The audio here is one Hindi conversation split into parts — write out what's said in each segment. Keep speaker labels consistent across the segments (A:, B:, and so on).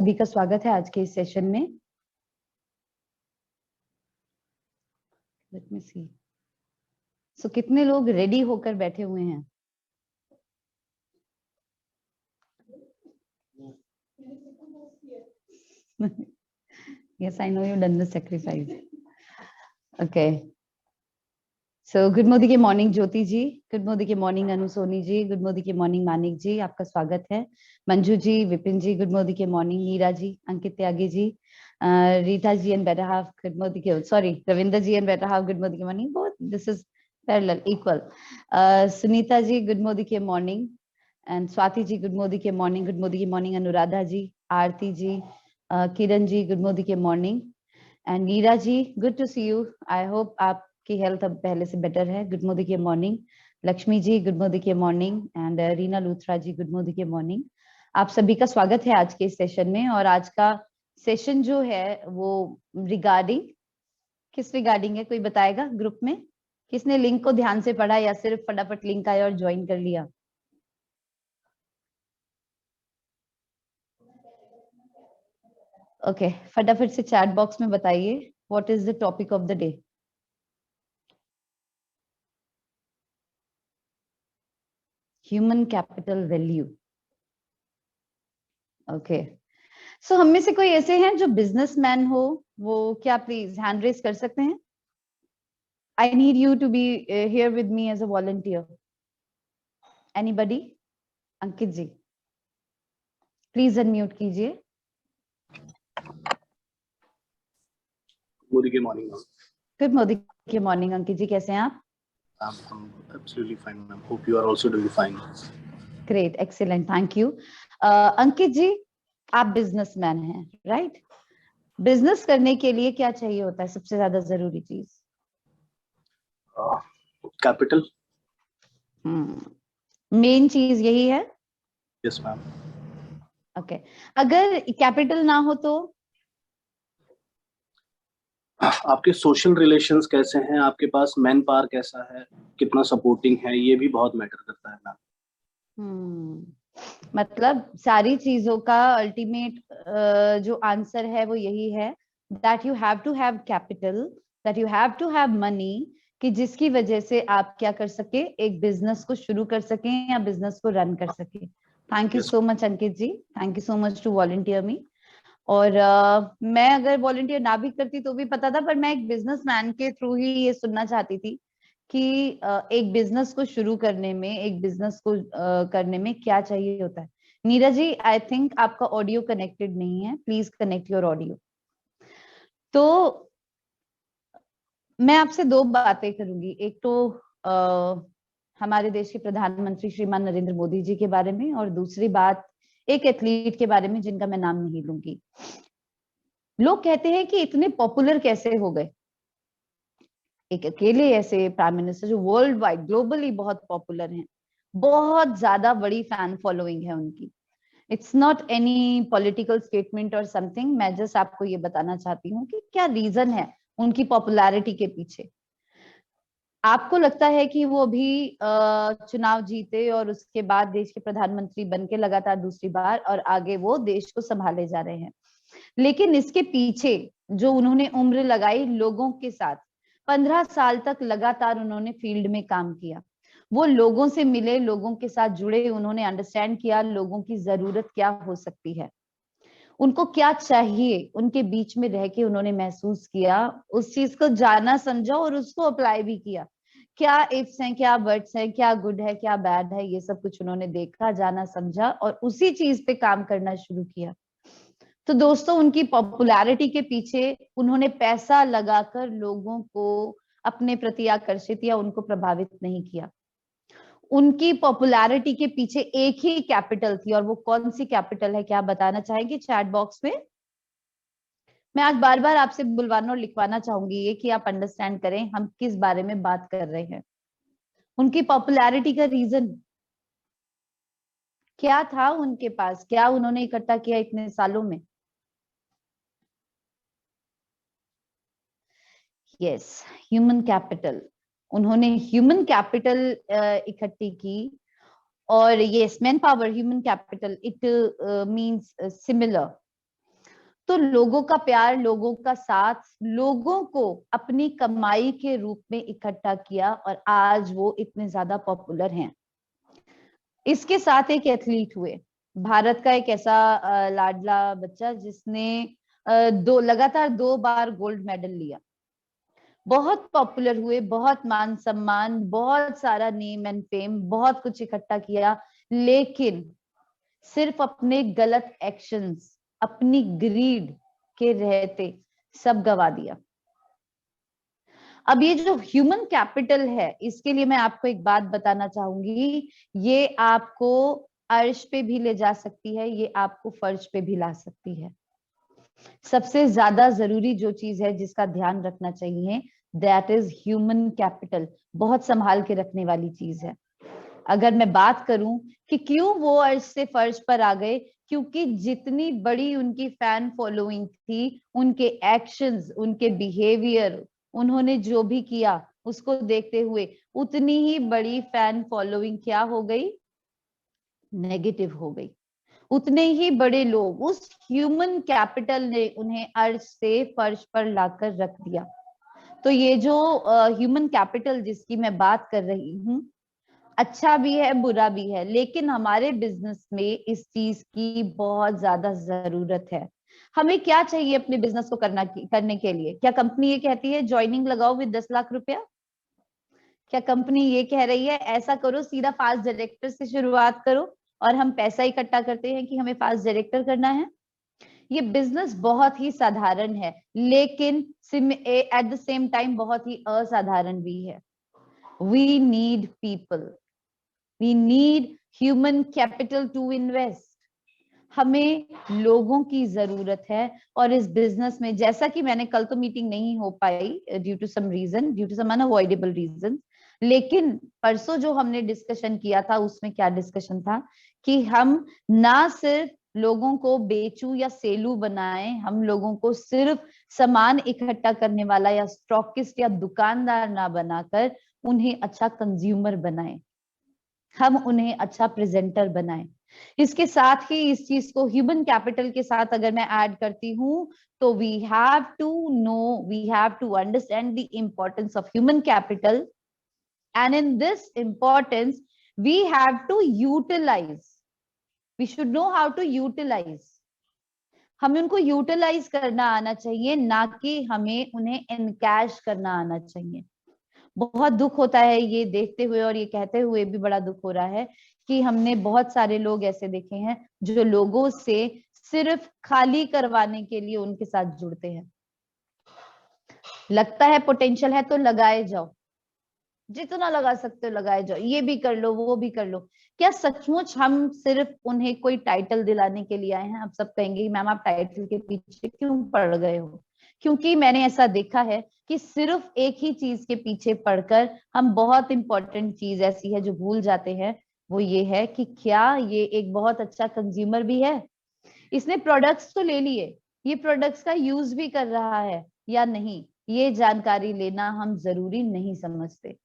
A: सभी का स्वागत है आज के इस सेशन में। लेट मी सी। सो कितने लोग रेडी होकर बैठे हुए हैं? Yes, I know you've done the sacrifice. Okay. So good morning के morning Jyoti ji, good morning के morning Anu Soni ji, good morning के मॉर्निंग मानिक जी, आपका स्वागत है। मंजू जी, विपिन जी, गुड मॉर्निंग के morning. Neera ji, Ankit Tyagi ji, Rita ji and better half, good morning के sorry Ravinder ji and better half, good morning के morning. Both this is parallel equal. Sunita ji, good morning के morning. And Swati ji, good morning के मॉर्निंग, गुड मॉर्निंग के morning. Anuradha ji, Aarti ji, Kiran ji, good morning के morning. And Neera ji, good to see you. I hope आप की हेल्थ अब पहले से बेटर है। गुड मॉर्निंग के morning. Lakshmi ji, good morning के morning. And Reena Luthra ji, good morning के मॉर्निंग। आप सभी का स्वागत है आज के इस सेशन में। और आज का सेशन जो है वो रिगार्डिंग किस रिगार्डिंग है, कोई बताएगा ग्रुप में? किसने लिंक को ध्यान से पढ़ा या सिर्फ फटाफट लिंक आया और ज्वाइन कर लिया? ओके, फटाफट से चैट बॉक्स में बताइए what is the topic of the day. Human capital value. Okay, so हम में से कोई ऐसे हैं जो बिजनेसमैन हो, वो क्या प्लीज हैंड रेज कर सकते हैं? I need you to be here with me as a volunteer. Anybody? Ankit ji please unmute कीजिए।
B: Good morning.
A: गुड मॉर्निंग के मॉर्निंग। अंकित जी कैसे हैं आप?
B: I'm absolutely fine, ma'am. Hope you are also doing fine.
A: Great, excellent, thank you. Ankit ji, आप बिजनेसमैन हैं, राइट? बिजनेस करने के लिए क्या चाहिए होता है सबसे ज्यादा जरूरी चीज?
B: Capital?
A: मेन चीज यही है?
B: Yes, ma'am.
A: ओके, अगर कैपिटल ना हो तो?
B: आपके सोशल रिलेशंस कैसे हैं, आपके पास मैन पावर कैसा है, कितना सपोर्टिंग है, ये भी बहुत मैटर करता है मैम।
A: मतलब सारी चीजों का अल्टीमेट जो आंसर है वो यही है, that you have to have capital, that you have to have money, कि जिसकी वजह से आप क्या कर सके, एक बिजनेस को शुरू कर सकें या बिजनेस को रन कर सके। Thank you so much Ankit ji, thank you so much to volunteer me. और मैं अगर वॉलंटियर ना भी करती तो भी पता था, पर मैं एक बिजनेसमैन के थ्रू ही ये सुनना चाहती थी कि एक बिजनेस को शुरू करने में, एक बिजनेस को करने में क्या चाहिए होता है। नीरज जी, आई थिंक आपका ऑडियो कनेक्टेड नहीं है, प्लीज कनेक्ट योर ऑडियो। तो मैं आपसे दो बातें करूंगी, एक तो हमारे देश के प्रधानमंत्री श्रीमान नरेंद्र मोदी जी के बारे में, और दूसरी बात एक एथलीट के बारे में जिनका मैं नाम नहीं लूंगी। लोग कहते हैं कि इतने पॉपुलर कैसे हो गए, एक अकेले ऐसे प्राइम मिनिस्टर जो वर्ल्ड वाइड ग्लोबली बहुत पॉपुलर हैं, बहुत ज्यादा बड़ी फैन फॉलोइंग है उनकी। It's not any political statement और समथिंग, मैं जस्ट आपको ये बताना चाहती हूँ कि क्या रीजन है उनकी पॉपुलैरिटी के पीछे। आपको लगता है कि वो अभी चुनाव जीते और उसके बाद देश के प्रधानमंत्री बन के लगातार दूसरी बार, और आगे वो देश को संभाले जा रहे हैं, लेकिन इसके पीछे जो उन्होंने उम्र लगाई लोगों के साथ, 15 साल तक लगातार उन्होंने फील्ड में काम किया, वो लोगों से मिले, लोगों के साथ जुड़े, उन्होंने अंडरस्टैंड किया लोगों की जरूरत क्या हो सकती है, उनको क्या चाहिए, उनके बीच में रह के उन्होंने महसूस किया, उस चीज को जाना समझा और उसको अप्लाई भी किया। क्या इफ्स हैं, क्या बट्स हैं, क्या गुड है, क्या बैड है, ये सब कुछ उन्होंने देखा, जाना, समझा और उसी चीज पे काम करना शुरू किया। तो दोस्तों, उनकी पॉपुलैरिटी के पीछे उन्होंने पैसा लगाकर लोगों को अपने प्रति आकर्षित या उनको प्रभावित नहीं किया। उनकी पॉपुलैरिटी के पीछे एक ही कैपिटल थी, और वो कौन सी कैपिटल है, क्या बताना चाहेंगे चैट बॉक्स में? मैं आज बार बार आपसे बुलवाना और लिखवाना चाहूंगी ये, कि आप अंडरस्टैंड करें हम किस बारे में बात कर रहे हैं। उनकी पॉपुलैरिटी का रीजन क्या था उनके पास, क्या उन्होंने इकट्ठा किया इतने सालों में? Yes, human capital. उन्होंने ह्यूमन कैपिटल इकट्ठी की। और yes, man power, human capital, it means similar, तो लोगों का प्यार, लोगों का साथ, लोगों को अपनी कमाई के रूप में इकट्ठा किया और आज वो इतने ज्यादा पॉपुलर हैं। इसके साथ एक एथलीट हुए, भारत का एक ऐसा लाडला बच्चा जिसने लगातार 2 बार गोल्ड मेडल लिया। बहुत पॉपुलर हुए, बहुत मान सम्मान, बहुत सारा नेम एंड फेम, बहुत कुछ इकट्ठा किया, लेकिन सिर्फ अपने गलत एक्शंस, अपनी ग्रीड के रहते सब गवा दिया। अब ये जो ह्यूमन कैपिटल है, इसके लिए मैं आपको एक बात बताना चाहूंगी, ये आपको अर्श पे भी ले जा सकती है, ये आपको फर्श पे भी ला सकती है। सबसे ज्यादा जरूरी जो चीज है जिसका ध्यान रखना चाहिए, दैट इज ह्यूमन कैपिटल। बहुत संभाल के रखने वाली चीज है। अगर मैं बात करूं कि क्यों वो अर्श से फर्श पर आ गए, क्योंकि जितनी बड़ी उनकी फैन फॉलोइंग थी, उनके एक्शंस, उनके बिहेवियर, उन्होंने जो भी किया उसको देखते हुए उतनी ही बड़ी फैन फॉलोइंग क्या हो गई, नेगेटिव हो गई। उतने ही बड़े लोग, उस ह्यूमन कैपिटल ने उन्हें अर्श से फर्श पर लाकर रख दिया। तो ये जो ह्यूमन कैपिटल जिसकी मैं बात कर रही हूँ, अच्छा भी है बुरा भी है, लेकिन हमारे बिजनेस में इस चीज की बहुत ज्यादा जरूरत है। हमें क्या चाहिए अपने बिजनेस को करने के लिए? क्या कंपनी ये कहती है ज्वाइनिंग लगाओ विद 10 लाख रुपया? क्या कंपनी ये कह रही है ऐसा करो, सीधा फास्ट डायरेक्टर से शुरुआत करो, और हम पैसा इकट्ठा करते हैं कि हमें फास्ट डायरेक्टर करना है? ये बिजनेस बहुत ही साधारण है, लेकिन एट द सेम टाइम बहुत ही असाधारण भी है। We need people, we need human capital to invest. हमें लोगों की जरूरत है। और इस बिजनेस में, जैसा कि मैंने, कल तो मीटिंग नहीं हो पाई due to some reason, due to some unavoidable reason, लेकिन परसों जो हमने डिस्कशन किया था उसमें क्या डिस्कशन था कि हम ना सिर्फ लोगों को बेचू या सेलू बनाएं, हम लोगों को सिर्फ सामान इकट्ठा करने वाला या स्टॉकिस्ट या दुकानदार ना बनाकर उन्हें अच्छा कंज्यूमर बनाएं, हम उन्हें अच्छा प्रेजेंटर बनाएं। इसके साथ ही इस चीज को ह्यूमन कैपिटल के साथ अगर मैं ऐड करती हूं, तो we have to know, we have to understand the importance of human capital, and in this importance we have to utilize, we should know how to utilize. हमें उनको यूटिलाइज करना आना चाहिए, ना कि हमें उन्हें इनकैश करना आना चाहिए। बहुत दुख होता है ये देखते हुए, और ये कहते हुए भी बड़ा दुख हो रहा है कि हमने बहुत सारे लोग ऐसे देखे हैं जो लोगों से सिर्फ खाली करवाने के लिए उनके साथ जुड़ते हैं। लगता है पोटेंशियल है तो लगाए जाओ, जितना लगा सकते हो लगाए जाओ, ये भी कर लो वो भी कर लो। क्या सचमुच हम सिर्फ उन्हें कोई टाइटल दिलाने के लिए आए हैं? आप सब कहेंगे मैम आप टाइटल के पीछे क्यों पड़ गए हो? क्योंकि मैंने ऐसा देखा है कि सिर्फ एक ही चीज के पीछे पढ़कर हम बहुत इंपॉर्टेंट चीज ऐसी है जो भूल जाते हैं। वो ये है कि क्या ये एक बहुत अच्छा कंज्यूमर भी है, इसने प्रोडक्ट्स तो ले लिए, ये प्रोडक्ट्स का यूज भी कर रहा है या नहीं, ये जानकारी लेना हम जरूरी नहीं समझते।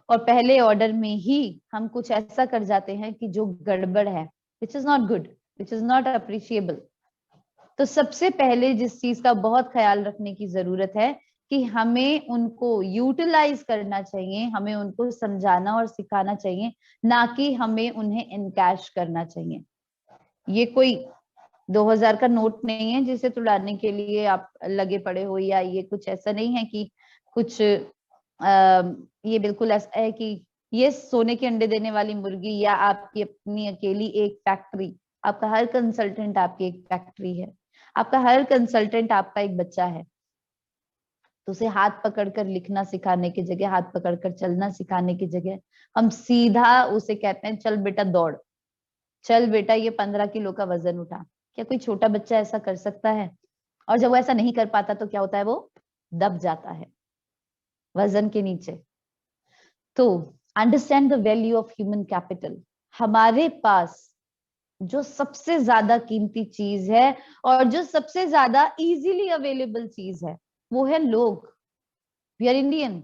A: और पहले ऑर्डर में ही हम कुछ ऐसा कर जाते हैं कि जो गड़बड़ है, which is not good, which is not appreciable. तो सबसे पहले जिस चीज का बहुत ख्याल रखने की जरूरत है कि हमें उनको यूटिलाइज करना चाहिए, हमें उनको समझाना और सिखाना चाहिए, ना कि हमें उन्हें इनकैश करना चाहिए। ये कोई 2000 का नोट नहीं है जिसे तुड़ाने के लिए आप लगे पड़े हो, या ये कुछ ऐसा नहीं है कि कुछ ये बिल्कुल ऐसा है कि ये सोने के अंडे देने वाली मुर्गी या आपकी अपनी अकेली एक फैक्ट्री। आपका हर कंसल्टेंट आपकी एक फैक्ट्री है, आपका हर कंसल्टेंट आपका एक बच्चा है। तो उसे हाथ पकड़कर लिखना सिखाने की जगह, हाथ पकड़कर चलना सिखाने की जगह, हम सीधा उसे कहते हैं चल बेटा दौड़, चल बेटा ये 15 किलो का वजन उठा। क्या कोई छोटा बच्चा ऐसा कर सकता है? और जब वो ऐसा नहीं कर पाता तो क्या होता है? वो दब जाता है वजन के नीचे। तो understand the value of human capital. हमारे पास जो सबसे ज्यादा कीमती चीज है और जो सबसे ज्यादा इजीली अवेलेबल चीज है, वो है लोग। We are Indians.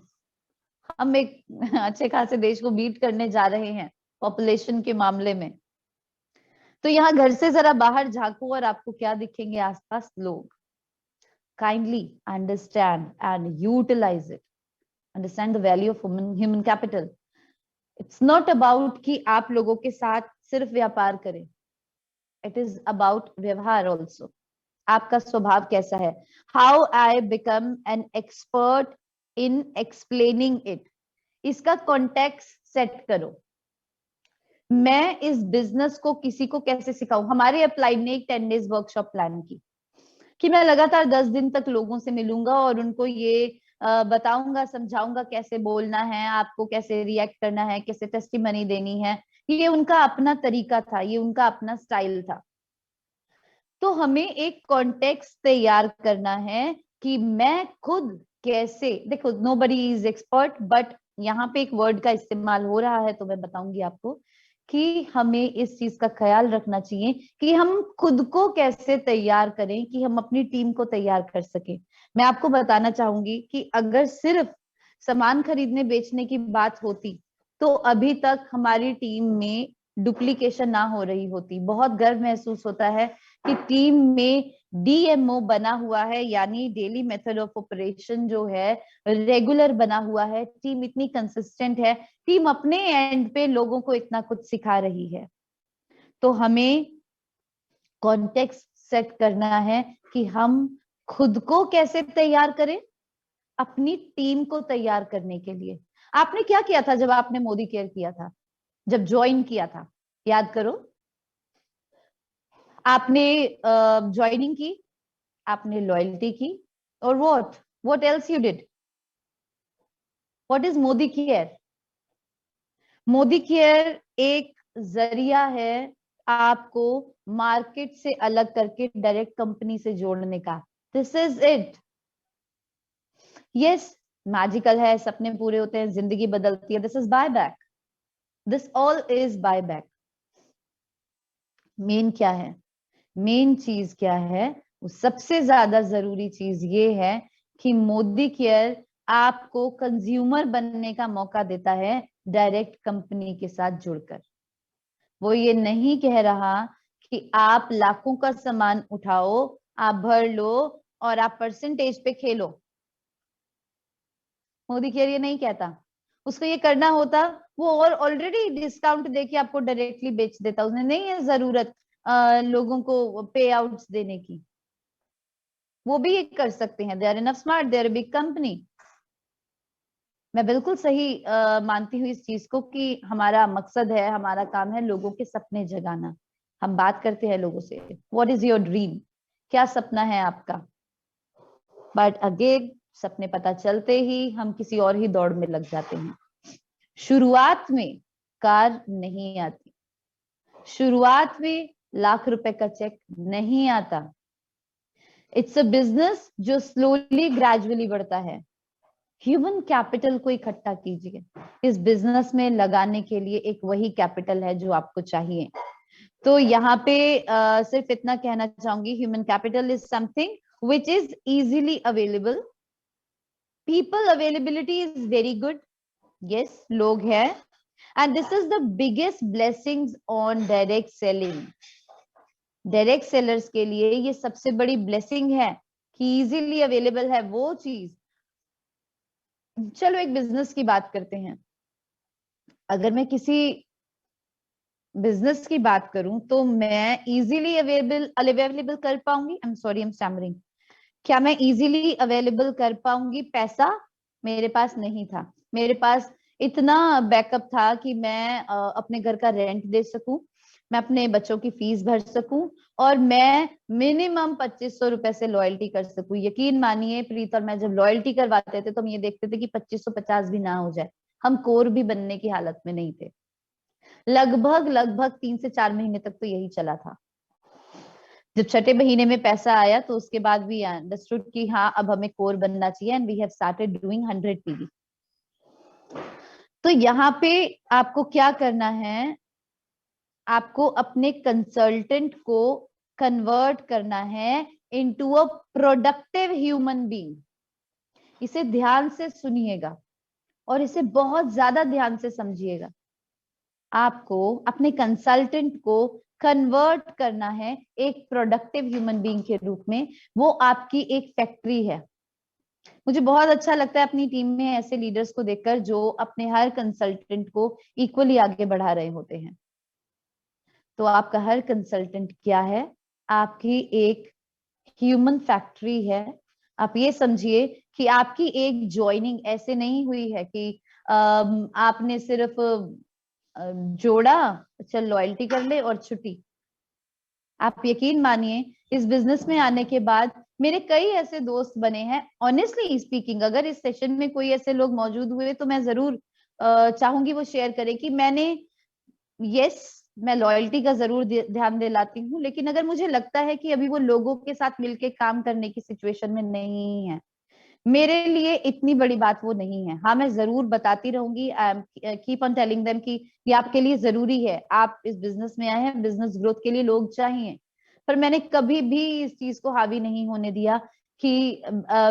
A: हम एक अच्छे खासे देश को बीट करने जा रहे हैं पॉपुलेशन के मामले में। तो यहाँ घर से जरा बाहर झांको और आपको क्या दिखेंगे आसपास लोग. Kindly understand and utilize it. Understand the value of human capital. It's not about कि आप लोगों के साथ सिर्फ व्यापार करें. इट इज अबाउट व्यवहार ऑल्सो. आपका स्वभाव कैसा है. How I become an expert in explaining it. इसका कॉन्टेक्स्ट सेट करो. मैं इस बिजनेस को किसी को कैसे सिखाऊं. हमारे अपलाइड ने एक 10 डेज वर्कशॉप प्लान की कि मैं लगातार 10 दिन तक लोगों से मिलूंगा और उनको ये बताऊंगा, समझाऊंगा कैसे बोलना है, आपको कैसे रिएक्ट करना है, कैसे टेस्टिमनी देनी है. ये उनका अपना तरीका था, ये उनका अपना स्टाइल था. तो हमें एक कॉन्टेक्स्ट तैयार करना है कि मैं खुद कैसे. देखो, नोबडी इज एक्सपर्ट, बट यहाँ पे एक वर्ड का इस्तेमाल हो रहा है तो मैं बताऊंगी आपको कि हमें इस चीज का ख्याल रखना चाहिए कि हम खुद को कैसे तैयार करें कि हम अपनी टीम को तैयार कर सके. मैं आपको बताना चाहूंगी कि अगर सिर्फ सामान खरीदने बेचने की बात होती तो अभी तक हमारी टीम में डुप्लीकेशन ना हो रही होती. बहुत गर्व महसूस होता है कि टीम में डीएमओ बना हुआ है, यानी डेली मेथड ऑफ ऑपरेशन जो है रेगुलर बना हुआ है. टीम इतनी कंसिस्टेंट है, टीम अपने एंड पे लोगों को इतना कुछ सिखा रही है. तो हमें कॉन्टेक्स्ट सेट करना है कि हम खुद को कैसे तैयार करें अपनी टीम को तैयार करने के लिए. आपने क्या किया था जब आपने मोदी केयर किया था, जब ज्वाइन किया था? याद करो. आपने ज्वाइनिंग की, आपने लॉयल्टी की, और what else you did. What is Modi care? Modi care एक जरिया है आपको मार्केट से अलग करके डायरेक्ट कंपनी से जोड़ने का. This is it. Yes, magical है, सपने पूरे होते हैं, जिंदगी बदलती है. This is buy back. This all is buy back. Main क्या है, मेन चीज क्या है, सबसे ज्यादा जरूरी चीज ये है कि मोदी केयर आपको कंज्यूमर बनने का मौका देता है डायरेक्ट कंपनी के साथ जुड़कर. वो ये नहीं कह रहा कि आप लाखों का सामान उठाओ, आप भर लो और आप परसेंटेज पे खेलो. मोदी केयर ये नहीं कहता. उसको ये करना होता, वो और ऑलरेडी डिस्काउंट देके आपको डायरेक्टली बेच देता. उसने नहीं है जरूरत लोगों को पे आउट्स देने की. वो भी ये कर सकते हैं. They are enough smart, they are big company. मैं बिल्कुल सही मानती हूँ इस चीज को कि हमारा मकसद है, हमारा काम है लोगों के सपने जगाना. हम बात करते हैं लोगों से, व्हाट इज योर ड्रीम, क्या सपना है आपका. बट अगेन सपने पता चलते ही हम किसी और ही दौड़ में लग जाते हैं. शुरुआत में कार नहीं आती, शुरुआत में लाख रुपए का चेक नहीं आता. इट्स अ बिजनेस जो स्लोली ग्रेजुअली बढ़ता है. ह्यूमन कैपिटल को इकट्ठा कीजिए. इस बिजनेस में लगाने के लिए एक वही कैपिटल है जो आपको चाहिए. तो यहाँ पे सिर्फ इतना कहना चाहूंगी, human capital is something which is easily available. People availability is very good. Yes, लोग हैं. And this is the biggest blessings on direct selling. Direct sellers के लिए ये सबसे बड़ी ब्लेसिंग है कि इजीली अवेलेबल है वो चीज. चलो एक बिजनेस की बात करते हैं. अगर मैं किसी बिजनेस की बात करूं तो मैं इजीली अवेलेबल कर पाऊंगी. I am sorry, I am stammering. क्या मैं इजीली अवेलेबल कर पाऊंगी? पैसा मेरे पास नहीं था. मेरे पास इतना बैकअप था कि मैं अपने घर का रेंट दे सकूं, मैं अपने बच्चों की फीस भर सकूं और मैं मिनिमम 2500 रुपए से लॉयल्टी कर सकूं. यकीन मानिए प्रीत और मैं जब लॉयल्टी करवाते थे तो हम ये देखते थे कि 2550 भी ना हो जाए. हम कोर भी बनने की हालत में नहीं थे. लगभग 3 से 4 महीने तक तो यही चला था. जब छठे महीने में पैसा आया तो उसके बाद भी अंडरस्टूड कि हाँ अब हमें कोर बनना चाहिए. And we have started doing 100 PV. तो यहाँ पे आपको क्या करना है, आपको अपने कंसल्टेंट को कन्वर्ट करना है into a productive human being. इसे ध्यान से सुनिएगा और इसे बहुत ज्यादा ध्यान से समझिएगा. आपको अपने कंसल्टेंट को कन्वर्ट करना है एक प्रोडक्टिव ह्यूमन बीइंग के रूप में, वो आपकी एक फैक्ट्री है। मुझे बहुत अच्छा लगता है अपनी टीम में ऐसे लीडर्स को देखकर जो अपने हर कंसल्टेंट को इक्वली आगे बढ़ा रहे होते हैं। तो आपका हर कंसल्टेंट क्या है? आपकी एक ह्यूमन फैक्ट्री है। आप ये समझिए कि आपकी एक ज्वाइनिंग ऐसे नहीं हुई है कि आपने सिर्फ जोड़ा, चल लॉयल्टी कर ले और छुट्टी। आप यकीन मानिए इस बिजनेस में आने के बाद मेरे कई ऐसे दोस्त बने हैं। ऑनेस्टली स्पीकिंग, अगर इस सेशन में कोई ऐसे लोग मौजूद हुए तो मैं जरूर चाहूंगी वो शेयर करें कि मैंने, यस, मैं लॉयल्टी का जरूर ध्यान दिलाती हूँ, लेकिन अगर मुझे लगता है कि अभी वो लोगों के साथ मिलके काम करने की सिचुएशन में नहीं है, मेरे लिए इतनी बड़ी बात वो नहीं है। हाँ, मैं जरूर बताती रहूंगी, I am keep on telling them कि ये आपके लिए जरूरी है, आप इस बिजनेस में आए हैं, बिजनेस ग्रोथ के लिए लोग चाहिए। पर मैंने कभी भी इस चीज को हावी नहीं होने दिया कि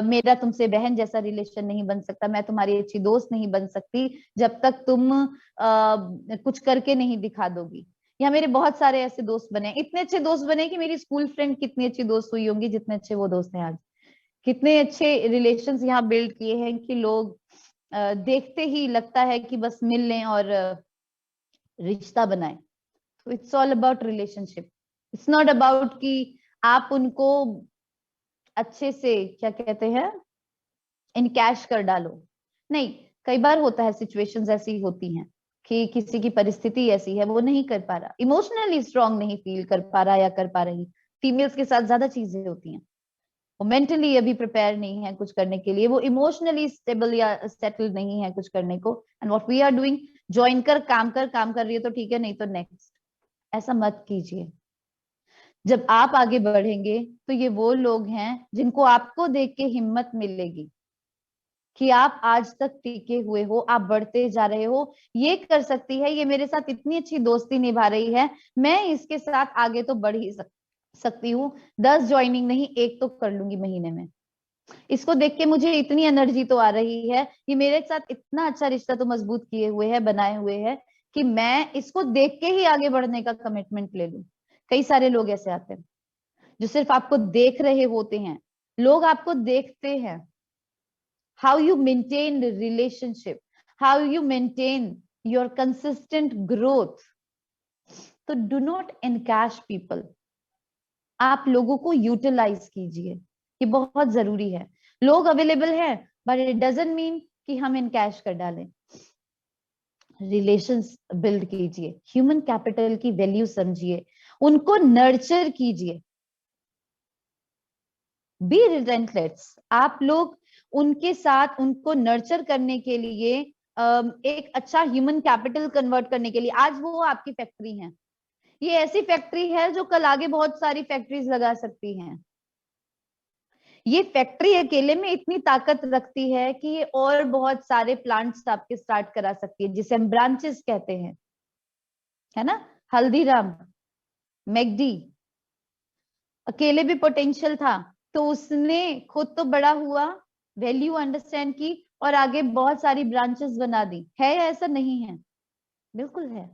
A: मेरा तुमसे बहन जैसा रिलेशन नहीं बन सकता, मैं तुम्हारी अच्छी दोस्त नहीं बन सकती जब तक तुम कुछ करके नहीं दिखा दोगी। यहाँ मेरे बहुत सारे ऐसे दोस्त बने, इतने अच्छे दोस्त बने कि मेरी स्कूल फ्रेंड कितनी अच्छी दोस्त हुई होंगी जितने अच्छे वो दोस्त हैं आज। कितने अच्छे रिलेशंस यहाँ बिल्ड किए हैं कि लोग देखते ही लगता है कि बस मिल लें और रिश्ता बनाएं। तो it's all about relationship, it's not about कि आप उनको अच्छे से क्या कहते हैं इनकैश कर डालो। नहीं, कई बार होता है, सिचुएशंस ऐसी होती हैं कि किसी की परिस्थिति ऐसी है वो नहीं कर पा रहा, इमोशनली स्ट्रांग नहीं फील कर पा रहा या कर पा रही। फीमेल्स के साथ ज्यादा चीजें होती हैं, वो मेंटली अभी प्रिपेयर नहीं है कुछ करने के लिए, वो इमोशनली स्टेबल या सेटल नहीं है कुछ करने को। And what we are doing, join कर काम कर रही है तो ठीक है, नहीं तो नेक्स्ट। ऐसा मत कीजिए। जब आप आगे बढ़ेंगे तो ये वो लोग हैं जिनको आपको देख के हिम्मत मिलेगी कि आप आज तक टिके हुए हो, आप बढ़ते जा रहे हो, ये कर सकती है, ये मेरे साथ इतनी अच्छी दोस्ती निभा रही है, मैं इसके साथ आगे तो बढ़ ही सकती हूँ। 10 ज्वाइनिंग नहीं, एक तो कर लूंगी महीने में। इसको देख के मुझे इतनी एनर्जी तो आ रही है, ये मेरे साथ इतना अच्छा रिश्ता तो मजबूत किए हुए है, बनाए हुए है कि मैं इसको देख के ही आगे बढ़ने का कमिटमेंट ले लूं। कई सारे लोग ऐसे आते हैं जो सिर्फ आपको देख रहे होते हैं। लोग आपको देखते हैं, how you maintain the relationship, how you maintain your consistent growth. तो do not encash people, आप लोगों को यूटिलाइज कीजिए, ये बहुत जरूरी है। लोग अवेलेबल है बट इट डजंट मीन कि हम इनकैश कर डालें। रिलेशंस बिल्ड कीजिए, ह्यूमन कैपिटल की वैल्यू समझिए, उनको नर्चर कीजिए, बी रिलेंटलेस। आप लोग उनके साथ, उनको नर्चर करने के लिए, एक अच्छा ह्यूमन कैपिटल कन्वर्ट करने के लिए, आज वो आपकी फैक्ट्री है। ये ऐसी फैक्ट्री है जो कल आगे बहुत सारी फैक्ट्रीज लगा सकती हैं। ये फैक्ट्री अकेले में इतनी ताकत रखती है कि ये और बहुत सारे प्लांट्स आपके स्टार्ट करा सकती है, जिसे हम ब्रांचेस कहते हैं, है ना। हल्दीराम, मैगडी, अकेले भी पोटेंशियल था, तो उसने खुद तो बड़ा हुआ, वैल्यू अंडरस्टैंड की और आगे बहुत सारी ब्रांचेस बना दी। है या ऐसा नहीं है? बिल्कुल है।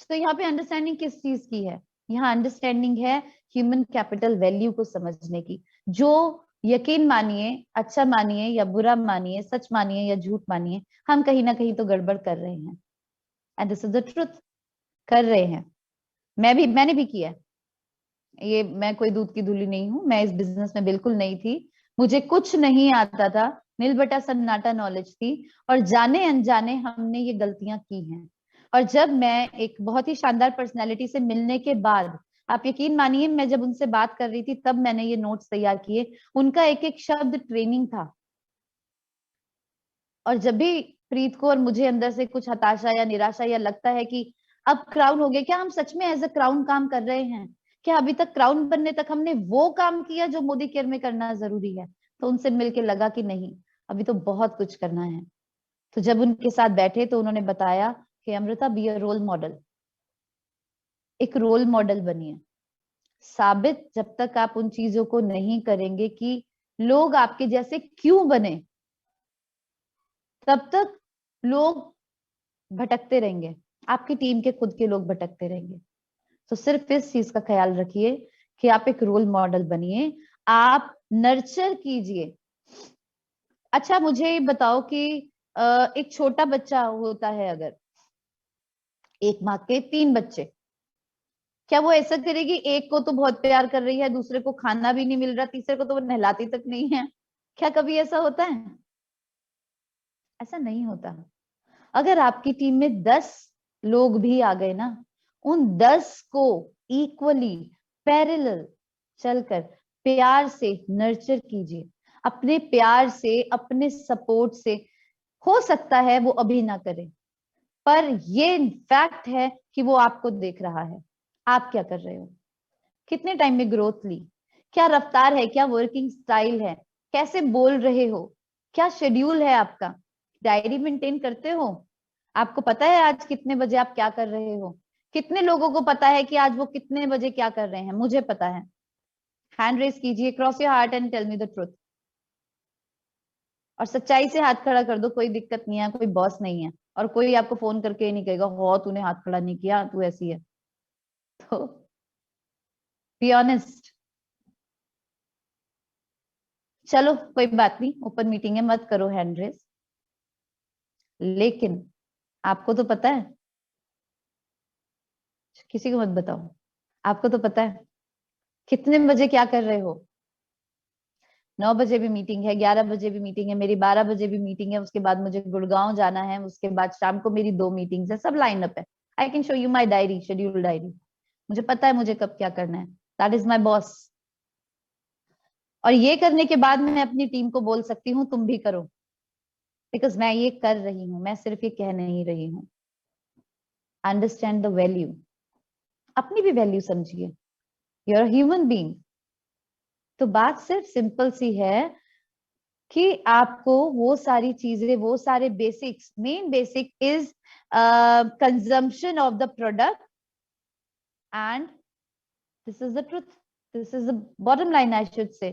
A: तो यहाँ पे अंडरस्टैंडिंग किस चीज की है? यहाँ अंडरस्टैंडिंग है ह्यूमन कैपिटल वैल्यू को समझने की। जो, यकीन मानिए, अच्छा मानिए या बुरा मानिए, सच मानिए या झूठ मानिए, हम कहीं ना कहीं तो गड़बड़ कर रहे हैं। And this is the truth, कर रहे हैं। मैंने भी किया है। ये, मैं कोई दूध की धुली नहीं हूँ, मैं इस बिजनेस में बिल्कुल नहीं थी, मुझे कुछ नहीं आता था, नील बटा सन्नाटा नॉलेज थी, और जाने अनजाने हमने ये गलतियां की हैं। और जब मैं एक बहुत ही शानदार पर्सनैलिटी से मिलने के बाद, आप यकीन मानिए, मैं जब उनसे बात कर रही थी तब मैंने ये नोट्स तैयार किए, उनका एक एक शब्द ट्रेनिंग था। और जब भी प्रीत को और मुझे अंदर से कुछ हताशा या निराशा या लगता है कि अब क्राउन हो गया, क्या हम सच में एज अ क्राउन काम कर रहे हैं, क्या अभी तक क्राउन बनने तक हमने वो काम किया जो मोदी केयर में करना जरूरी है, तो उनसे मिलके लगा कि नहीं, अभी तो बहुत कुछ करना है। तो जब उनके साथ बैठे तो उन्होंने बताया कि Amrita, be a role model, एक रोल मॉडल बनिए। साबित जब तक आप उन चीजों को नहीं करेंगे कि लोग आपके जैसे क्यों बने, तब तक लोग भटकते रहेंगे, आपकी टीम के खुद के लोग भटकते रहेंगे। तो सिर्फ इस चीज का ख्याल रखिए कि आप एक रोल मॉडल बनिए, आप नर्चर कीजिए। अच्छा मुझे बताओ कि एक छोटा बच्चा होता है, अगर एक माँ के 3 बच्चे, क्या वो ऐसा करेगी? एक को तो बहुत प्यार कर रही है, दूसरे को खाना भी नहीं मिल रहा, तीसरे को तो वो नहलाती तक नहीं है। क्या कभी ऐसा होता है? ऐसा नहीं होता। अगर आपकी टीम में 10 लोग भी आ गए ना, उन 10 को इक्वली पैरेलल चलकर प्यार से नर्चर कीजिए, अपने प्यार से, अपने सपोर्ट से। हो सकता है वो अभी ना करे, पर ये फैक्ट है कि वो आपको देख रहा है, आप क्या कर रहे हो, कितने टाइम में ग्रोथ ली, क्या रफ्तार है, क्या वर्किंग स्टाइल है, कैसे बोल रहे हो, क्या शेड्यूल है आपका, डायरी मेंटेन करते हो, आपको पता है आज कितने बजे आप क्या कर रहे हो? कितने लोगों को पता है कि आज वो कितने बजे क्या कर रहे हैं? मुझे पता है। हैंड रेस कीजिए, cross your heart and tell me the truth. और सच्चाई से हाथ खड़ा कर दो, कोई दिक्कत नहीं है, कोई बॉस नहीं है, और कोई आपको फोन करके नहीं कहेगा हो तूने हाथ खड़ा नहीं किया, तू ऐसी है। तो बी ऑनेस्ट। चलो कोई बात नहीं, ओपन मीटिंग है, मत करो हैंड रेस। लेकिन आपको तो पता है, किसी को मत बताओ, आपको तो पता है कितने बजे क्या कर रहे हो। 9 बजे भी मीटिंग है, 11 बजे भी मीटिंग है, मेरी 12 बजे भी मीटिंग है, उसके बाद मुझे गुड़गांव जाना है, उसके बाद शाम को मेरी 2 मीटिंग्स है, सब लाइन अप है। I can show you my diary, schedule diary. मुझे पता है मुझे कब क्या करना है। That is my boss. और ये करने के बाद मैं अपनी टीम को बोल सकती हूँ तुम भी करो, बिकॉज मैं ये कर रही हूँ, मैं सिर्फ ये कह नहीं रही हूँ। अंडरस्टैंड द वैल्यू, अपनी भी वैल्यू समझिए, यू आर ह्यूमन बीइंग। तो बात सिर्फ सिंपल सी है कि आपको वो सारी चीजें, वो सारे basics, main basic is consumption of the product, and this is the truth, this is the bottom line I should say.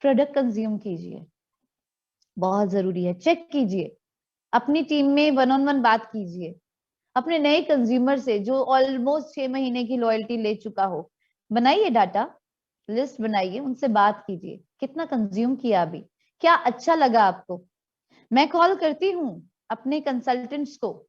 A: Product consume कीजिए, बहुत जरूरी है। चेक कीजिए, अपनी टीम में वन ऑन वन बात कीजिए, अपने नए कंज्यूमर से जो ऑलमोस्ट 6 महीने की लॉयल्टी ले चुका हो, बनाइए डाटा, लिस्ट बनाइए, उनसे बात कीजिए, कितना कंज्यूम किया अभी, क्या अच्छा लगा आपको। मैं कॉल करती हूँ अपने कंसल्टेंट्स को,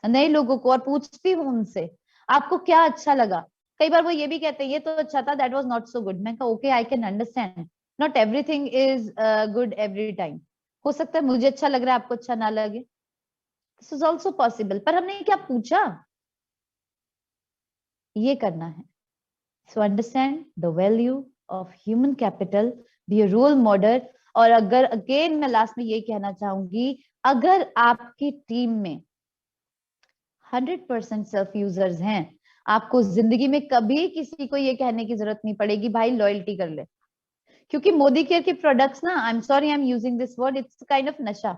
A: नए लोगों को, और पूछती हूँ उनसे आपको क्या अच्छा लगा। कई बार वो ये भी कहते हैं ये तो अच्छा था, that was not so good. मैं कहा okay, I can understand, not everything is good every time. हो सकता है मुझे अच्छा लग रहा है, आपको अच्छा ना लगे, दिस इज ऑल्सो पॉसिबल। पर हमने क्या पूछा, ये करना है। So understand the value of human capital, be a role model. और अगर अगेन मैं लास्ट में ये कहना चाहूंगी, अगर आपकी टीम में 100% सेल्फ यूजर्स हैं, आपको जिंदगी में कभी किसी को ये कहने की जरूरत नहीं पड़ेगी भाई लॉयल्टी कर ले। क्योंकि मोदी केयर के प्रोडक्ट्स ना, I am sorry I am using this word, it's kind of नशा।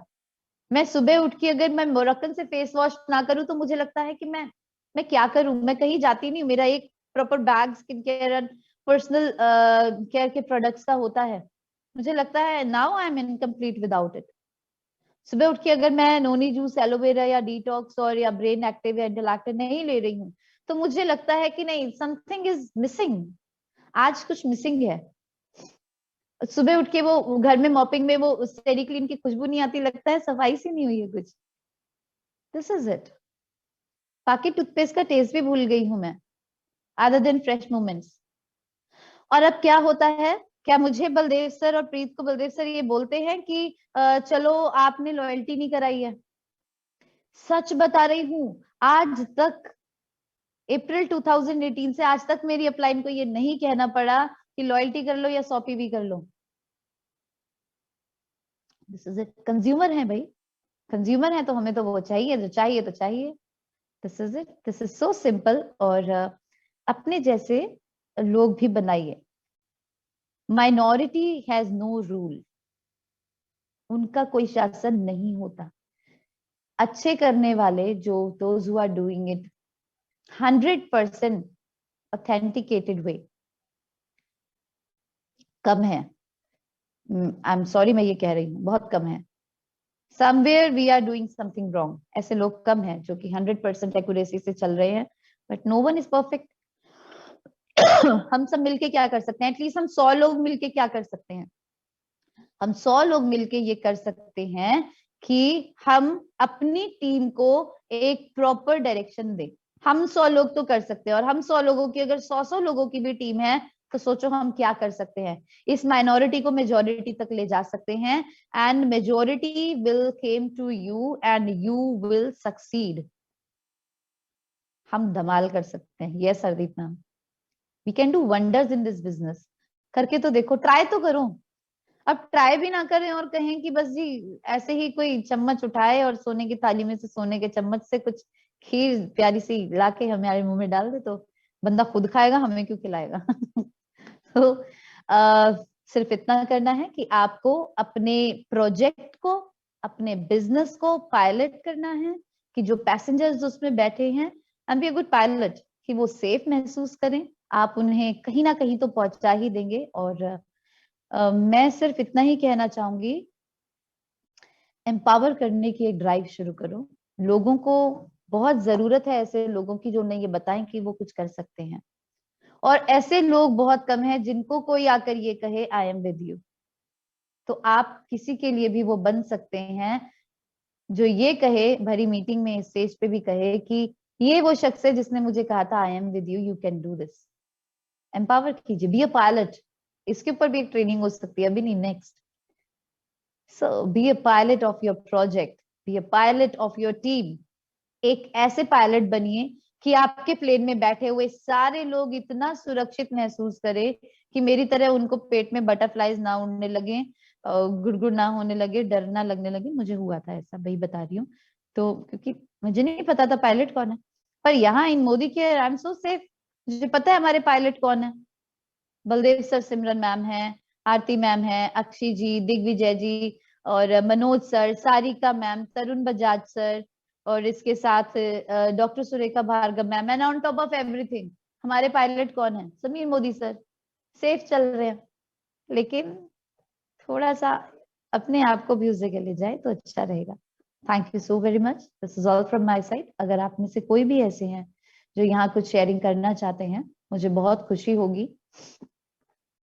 A: मैं सुबह उठ के अगर मैं मोरक्कन से फेस वॉश ना करूं तो मुझे लगता है कि मैं क्या करूं, मैं कहीं जाती नहीं। मेरा एक proper bag skin care and personal care के प्रोडक्ट्स का होता है। मुझे लगता है now I am incomplete without it. सुबह उठ के अगर मैं नोनी जूस, एलोवेरा या डिटॉक्स और या ब्रेन एक्टिव या इंटेलेक्टिव नहीं ले रही हूँ, तो मुझे लगता है कि नहीं, समथिंग इज मिसिंग, आज कुछ मिसिंग है। सुबह उठ के वो घर में मॉपिंग में वो स्टेरी क्लीन की खुशबू नहीं आती, लगता है सफाई सी नहीं हुई है कुछ। This is it. बाकी टूथपेस्ट का टेस्ट भी भूल गई हूं मैं, अदर देन फ्रेश मोमेंट्स। और अब क्या होता है, क्या मुझे बलदेव सर और प्रीत को बलदेव सर ये बोलते हैं कि चलो आपने लॉयल्टी नहीं कराई है? सच बता रही हूं, आज तक अप्रैल 2018 से आज तक मेरी अपलाइन को ये नहीं कहना पड़ा कि लॉयल्टी कर लो या सॉपी भी कर लो। This is it. कंज्यूमर है भाई, कंज्यूमर है तो हमें तो वो चाहिए, जो चाहिए तो चाहिए। This is it, this is so simple. और अपने जैसे लोग भी बनाइए। माइनॉरिटी हैज नो रूल, उनका कोई शासन नहीं होता। अच्छे करने वाले, जो those who are doing it 100% authenticated way, कम है। आई एम सॉरी मैं ये कह रही हूँ, बहुत कम है। Somewhere we are doing something wrong, ऐसे लोग कम हैं जो कि 100% एक्यूरेसी से चल रहे हैं। But no one is perfect. हम सब मिलके क्या कर सकते हैं, एटलीस्ट हम 100 लोग मिलके क्या कर सकते हैं, हम 100 लोग मिलके ये कर सकते हैं कि हम अपनी टीम को एक प्रॉपर डायरेक्शन दें। हम 100 लोग तो कर सकते हैं, और हम 100 लोगों की अगर 100 लोगों की भी टीम है तो सोचो हम क्या कर सकते हैं। इस माइनॉरिटी को मेजॉरिटी तक ले जा सकते हैं, and majority will came to you and you will succeed. हम धमाल कर सकते हैं। Yes Hardeep ma'am, we can do wonders in this business. करके तो देखो, ट्राई तो करो। अब ट्राई भी ना करें और कहें कि बस जी ऐसे ही कोई चम्मच उठाए और सोने की थाली में से सोने के चम्मच से कुछ खीर प्यारी सी लाके हमारे मुंह में डाल दे, तो बंदा खुद खाएगा, हमें क्यों खिलाएगा। तो सिर्फ इतना करना है कि आपको अपने प्रोजेक्ट को, अपने बिजनेस को पायलट करना है, कि जो पैसेंजर्स उसमें बैठे हैं, and be a good pilot, कि वो सेफ महसूस करें। आप उन्हें कहीं ना कहीं तो पहुंचा ही देंगे। और मैं सिर्फ इतना ही कहना चाहूंगी, एम्पावर करने की एक ड्राइव शुरू करो। लोगों को बहुत जरूरत है ऐसे लोगों की जो उन्हें ये बताएं कि वो कुछ कर सकते हैं। और ऐसे लोग बहुत कम हैं जिनको कोई आकर ये कहे आई एम विद यू। तो आप किसी के लिए भी वो बन सकते हैं जो ये कहे, भरी मीटिंग में स्टेज पे भी कहे कि ये वो शख्स है जिसने मुझे कहा था I am with you, you can do this. Empower कीजिए, बी अ पायलट। इसके ऊपर भी एक ट्रेनिंग हो सकती है, अभी नहीं, next. So be a pilot of your project, be a pilot of your team. एक ऐसे पायलट बनिए कि आपके प्लेन में बैठे हुए सारे लोग इतना सुरक्षित महसूस करें कि मेरी तरह उनको पेट में बटरफ्लाईज ना उड़ने लगे, गुड़गुड़ ना होने लगे, डर ना लगने लगे। मुझे हुआ था ऐसा, भाई बता रही हूँ। तो क्योंकि मुझे नहीं पता था पायलट कौन है, पर यहाँ इन मोदी के आई एम सो सेफ। मुझे पता है हमारे पायलट कौन है। बलदेव सर, सिमरन मैम है, आरती मैम है, अक्षी जी, दिग्विजय जी, और Manoj sir, Sarika ma'am, Tarun Bajaj sir, और इसके साथ doctor Surekha Bhargava ma'am, and on top of everything हमारे पायलट कौन है, समीर मोदी सर। सेफ चल रहे हैं, लेकिन थोड़ा सा अपने आप को भी उस जगह ले जाए तो अच्छा रहेगा। Thank you so very much, this is all from my side. अगर आप में से कोई भी ऐसे हैं जो यहाँ कुछ शेयरिंग करना चाहते हैं, मुझे बहुत खुशी होगी।